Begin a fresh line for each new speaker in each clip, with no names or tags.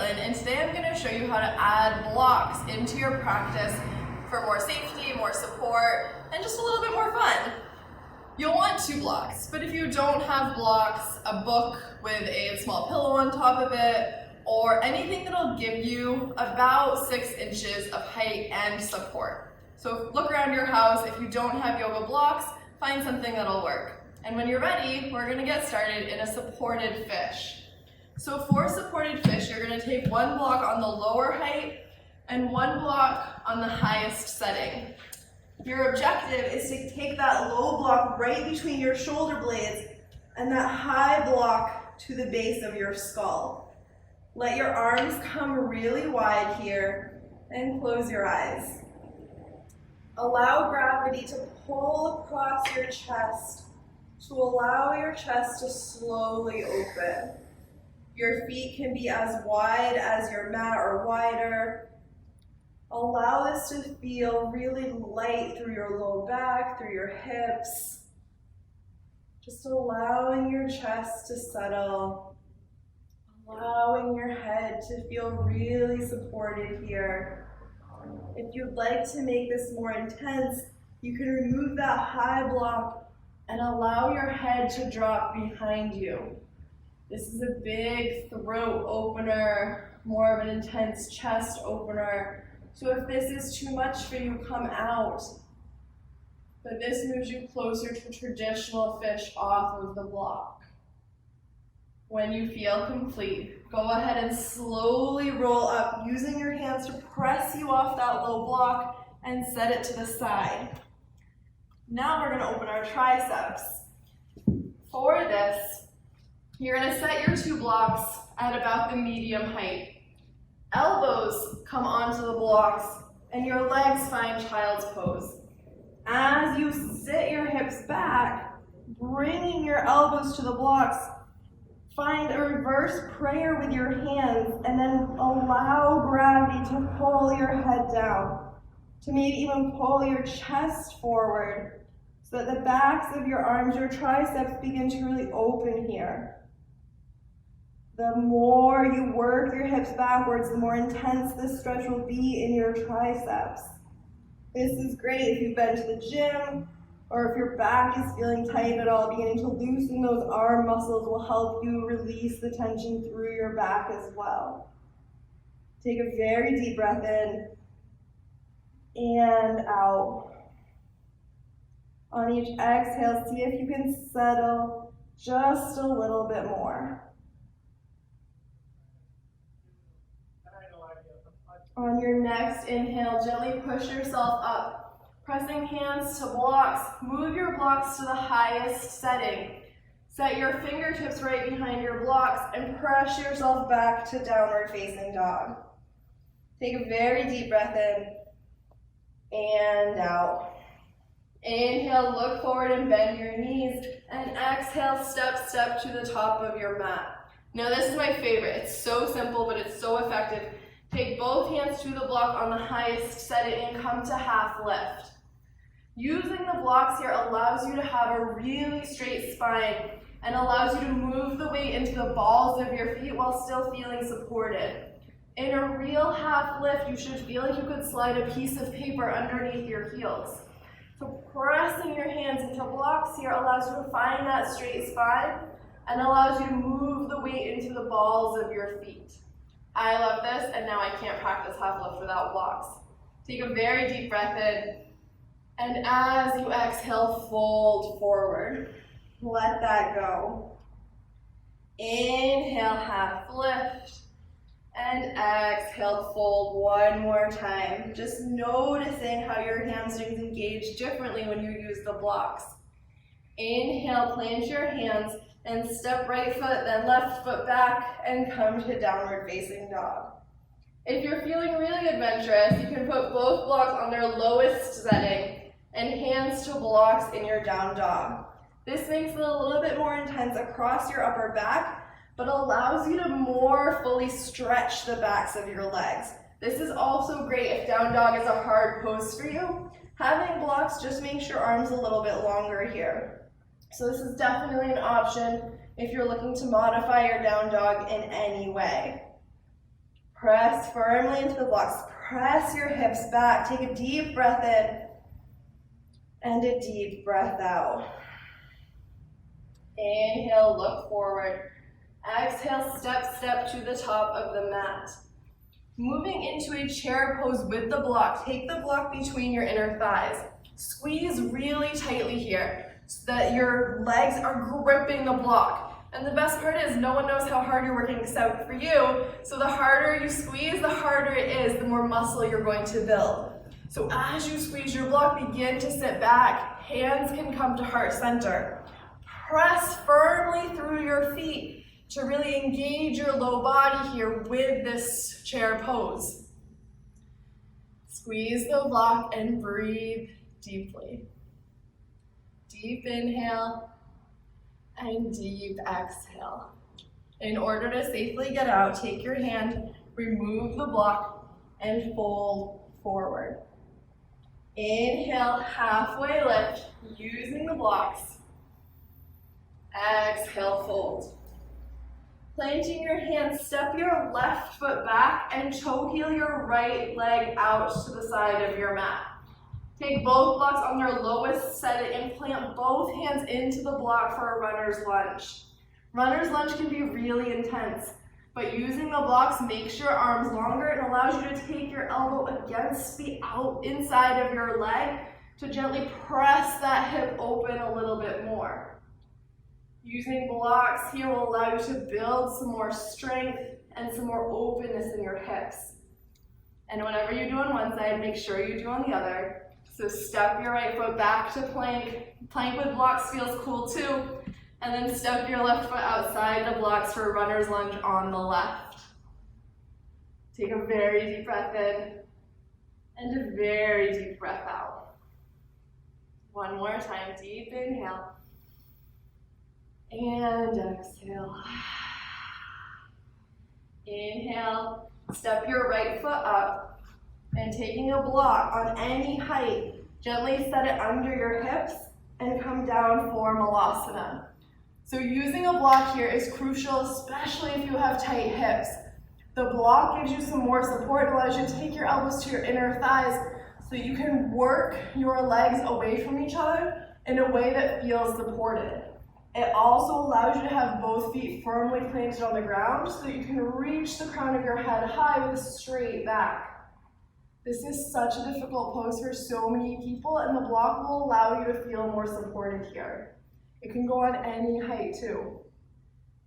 Kaitlin, and today I'm going to show you how to add blocks into your practice for more safety, more support, and just a little bit more fun. You'll want 2 blocks, but if you don't have blocks, a book with a small pillow on top of it, or anything that'll give you about 6 inches of height and support. So look around your house. If you don't have yoga blocks, find something that'll work. And when you're ready, we're going to get started in a supported fish. So for supported fish, you're going to take 1 block on the lower height and 1 block on the highest setting. Your objective is to take that low block right between your shoulder blades and that high block to the base of your skull. Let your arms come really wide here and close your eyes. Allow gravity to pull across your chest to allow your chest to slowly open. Your feet can be as wide as your mat or wider. Allow this to feel really light through your low back, through your hips. Just allowing your chest to settle. Allowing your head to feel really supported here. If you'd like to make this more intense, you can remove that high block and allow your head to drop behind you. This is a big throat opener, more of an intense chest opener. So if this is too much for you, come out. But this moves you closer to traditional fish off of the block. When you feel complete, go ahead and slowly roll up, using your hands to press you off that low block and set it to the side. Now we're going to open our triceps. For this, you're going to set your 2 blocks at about the medium height. Elbows come onto the blocks and your legs find child's pose. As you sit your hips back, bringing your elbows to the blocks, find a reverse prayer with your hands and then allow gravity to pull your head down, to maybe even pull your chest forward so that the backs of your arms, your triceps begin to really open here. The more you work your hips backwards, the more intense this stretch will be in your triceps. This is great if you've been to the gym or if your back is feeling tight at all. Beginning to loosen those arm muscles will help you release the tension through your back as well. Take a very deep breath in and out. On each exhale, see if you can settle just a little bit more. On your next inhale, gently push yourself up, pressing hands to blocks. Move your blocks to the highest setting. Set your fingertips right behind your blocks and press yourself back to downward facing dog. Take a very deep breath in and out. Inhale, look forward and bend your knees, and exhale, step to the top of your mat. Now this is my favorite. It's so simple, but it's so effective. Take both hands to the block on the highest, set it and come to half lift. Using the blocks here allows you to have a really straight spine and allows you to move the weight into the balls of your feet while still feeling supported. In a real half lift, you should feel like you could slide a piece of paper underneath your heels. So pressing your hands into blocks here allows you to find that straight spine and allows you to move the weight into the balls of your feet. I love this, and now I can't practice half lift without blocks. Take a very deep breath in, and as you exhale, fold forward. Let that go. Inhale, half lift. And exhale, fold one more time. Just noticing how your hamstrings engage differently when you use the blocks. Inhale, plant your hands and step right foot, then left foot back and come to downward facing dog. If you're feeling really adventurous, you can put both blocks on their lowest setting and hands to blocks in your down dog. This makes it a little bit more intense across your upper back, but allows you to more fully stretch the backs of your legs. This is also great if down dog is a hard pose for you. Having blocks just makes your arms a little bit longer here. So this is definitely an option if you're looking to modify your down dog in any way. Press firmly into the blocks. Press your hips back. Take a deep breath in and a deep breath out. Inhale, look forward. Exhale, step to the top of the mat. Moving into a chair pose with the block. Take the block between your inner thighs. Squeeze really tightly here so that your legs are gripping the block. And the best part is no one knows how hard you're working except for you. So the harder you squeeze, the harder it is, the more muscle you're going to build. So as you squeeze your block, begin to sit back. Hands can come to heart center. Press firmly through your feet to really engage your low body here with this chair pose. Squeeze the block and breathe deeply. Deep inhale and deep exhale. In order to safely get out, take your hand, remove the block, and fold forward. Inhale, halfway lift, using the blocks. Exhale, fold. Planting your hands, step your left foot back and toe heel your right leg out to the side of your mat. Take both blocks on their lowest setting and plant both hands into the block for a runner's lunge. Runner's lunge can be really intense, but using the blocks makes your arms longer and allows you to take your elbow against the inside of your leg to gently press that hip open a little bit more. Using blocks here will allow you to build some more strength and some more openness in your hips. And whatever you do on one side, make sure you do on the other. So step your right foot back to plank. Plank with blocks feels cool too. And then step your left foot outside the blocks for a runner's lunge on the left. Take a very deep breath in and a very deep breath out. One more time, deep inhale. And exhale. Inhale, step your right foot up and taking a block on any height, gently set it under your hips and come down for Malasana. So using a block here is crucial, especially if you have tight hips. The block gives you some more support, allows you to take your elbows to your inner thighs so you can work your legs away from each other in a way that feels supported. It also allows you to have both feet firmly planted on the ground so that you can reach the crown of your head high with a straight back. This is such a difficult pose for so many people, and the block will allow you to feel more supported here. It can go on any height too.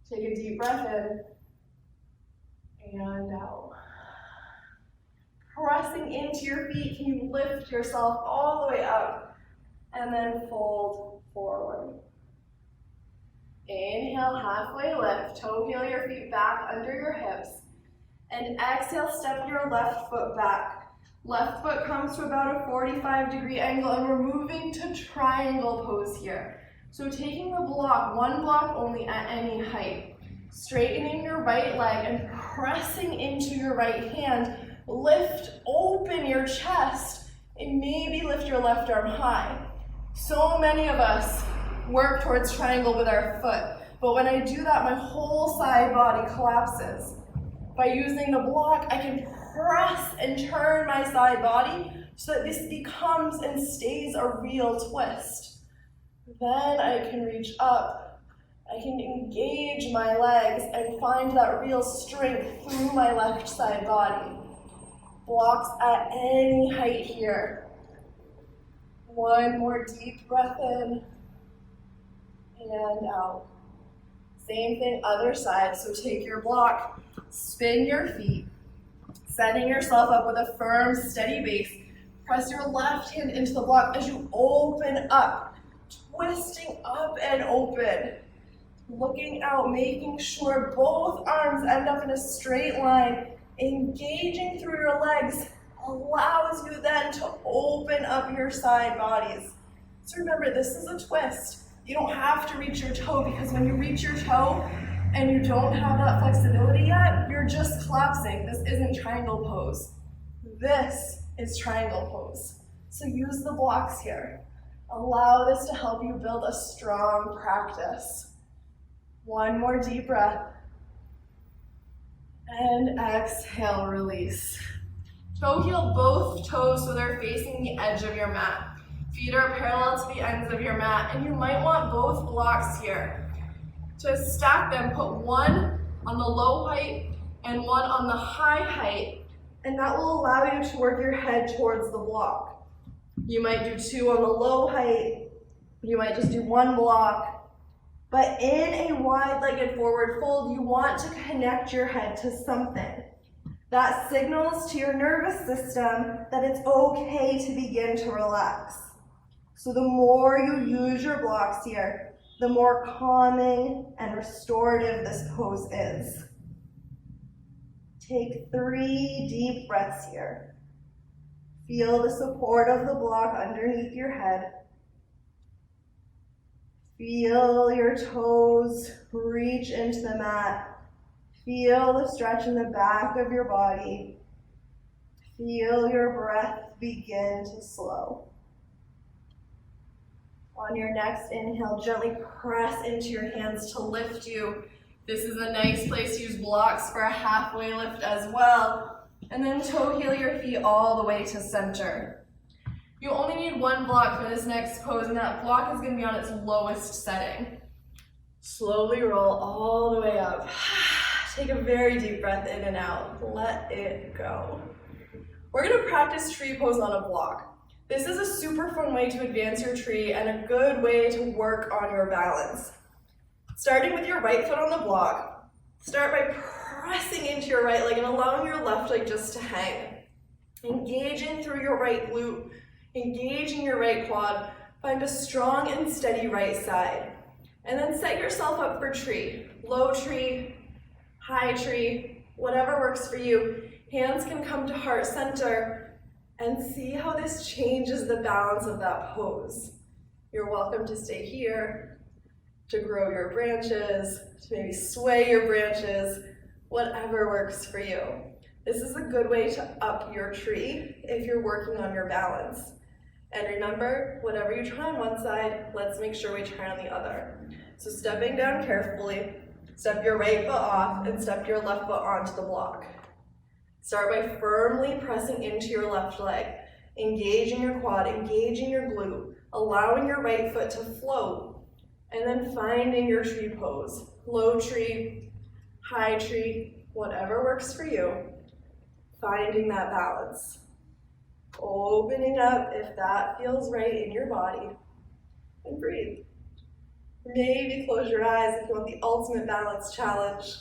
Take a deep breath in and out. Pressing into your feet, can you lift yourself all the way up and then fold forward. Inhale, halfway lift, toe heel your feet back under your hips, and exhale, step your left foot back. Left foot comes to about a 45-degree angle, and we're moving to triangle pose here. So taking the block, one block only at any height, straightening your right leg and pressing into your right hand, lift open your chest, and maybe lift your left arm high. So many of us work towards triangle with our foot, but when I do that, my whole side body collapses. By using the block, I can press and turn my side body so that this becomes and stays a real twist. Then I can reach up, I can engage my legs and find that real strength through my left side body. Blocks at any height here. One more deep breath in and out. Same thing, other side. So take your block, spin your feet, setting yourself up with a firm, steady base. Press your left hand into the block as you open up, twisting up and open. Looking out, making sure both arms end up in a straight line. Engaging through your legs allows you then to open up your side bodies. So remember, this is a twist. You don't have to reach your toe, because when you reach your toe and you don't have that flexibility yet, you're just collapsing. This isn't triangle pose. This is triangle pose. So use the blocks here. Allow this to help you build a strong practice. One more deep breath. And exhale, release. Toe heel both toes so they're facing the edge of your mat. Feet are parallel to the ends of your mat, and you might want both blocks here. To stack them, put one on the low height and one on the high height, and that will allow you to work your head towards the block. You might do two on the low height, you might just do one block, but in a wide-legged forward fold, you want to connect your head to something. That signals to your nervous system that it's okay to begin to relax. So the more you use your blocks here, the more calming and restorative this pose is. Take 3 deep breaths here. Feel the support of the block underneath your head. Feel your toes reach into the mat. Feel the stretch in the back of your body. Feel your breath begin to slow. On your next inhale, gently press into your hands to lift you. This is a nice place to use blocks for a halfway lift as well. And then toe heel your feet all the way to center. You only need one block for this next pose, and that block is going to be on its lowest setting. Slowly roll all the way up. Take a very deep breath in and out. Let it go. We're going to practice tree pose on a block. This is a super fun way to advance your tree and a good way to work on your balance. Starting with your right foot on the block, start by pressing into your right leg and allowing your left leg just to hang. Engaging through your right glute, engaging your right quad, find a strong and steady right side. And then set yourself up for tree. Low tree, high tree, whatever works for you. Hands can come to heart center. And see how this changes the balance of that pose. You're welcome to stay here, to grow your branches, to maybe sway your branches, whatever works for you. This is a good way to up your tree if you're working on your balance. And remember, whatever you try on one side, let's make sure we try on the other. So stepping down carefully, step your right foot off and step your left foot onto the block. Start by firmly pressing into your left leg, engaging your quad, engaging your glute, allowing your right foot to float, and then finding your tree pose. Low tree, high tree, whatever works for you. Finding that balance. Opening up if that feels right in your body. And breathe. Maybe close your eyes if you want the ultimate balance challenge.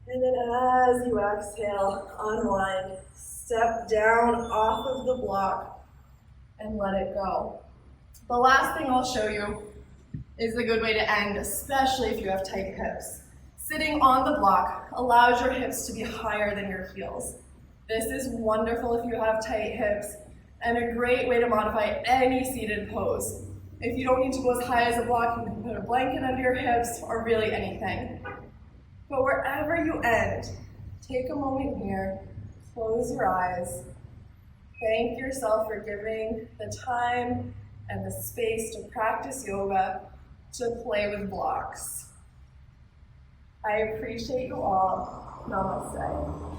And then as you exhale, unwind, step down off of the block and let it go. The last thing I'll show you is a good way to end, especially if you have tight hips. Sitting on the block allows your hips to be higher than your heels. This is wonderful if you have tight hips and a great way to modify any seated pose. If you don't need to go as high as a block, you can put a blanket under your hips or really anything. But wherever you end, take a moment here, close your eyes, thank yourself for giving the time and the space to practice yoga, to play with blocks. I appreciate you all. Namaste.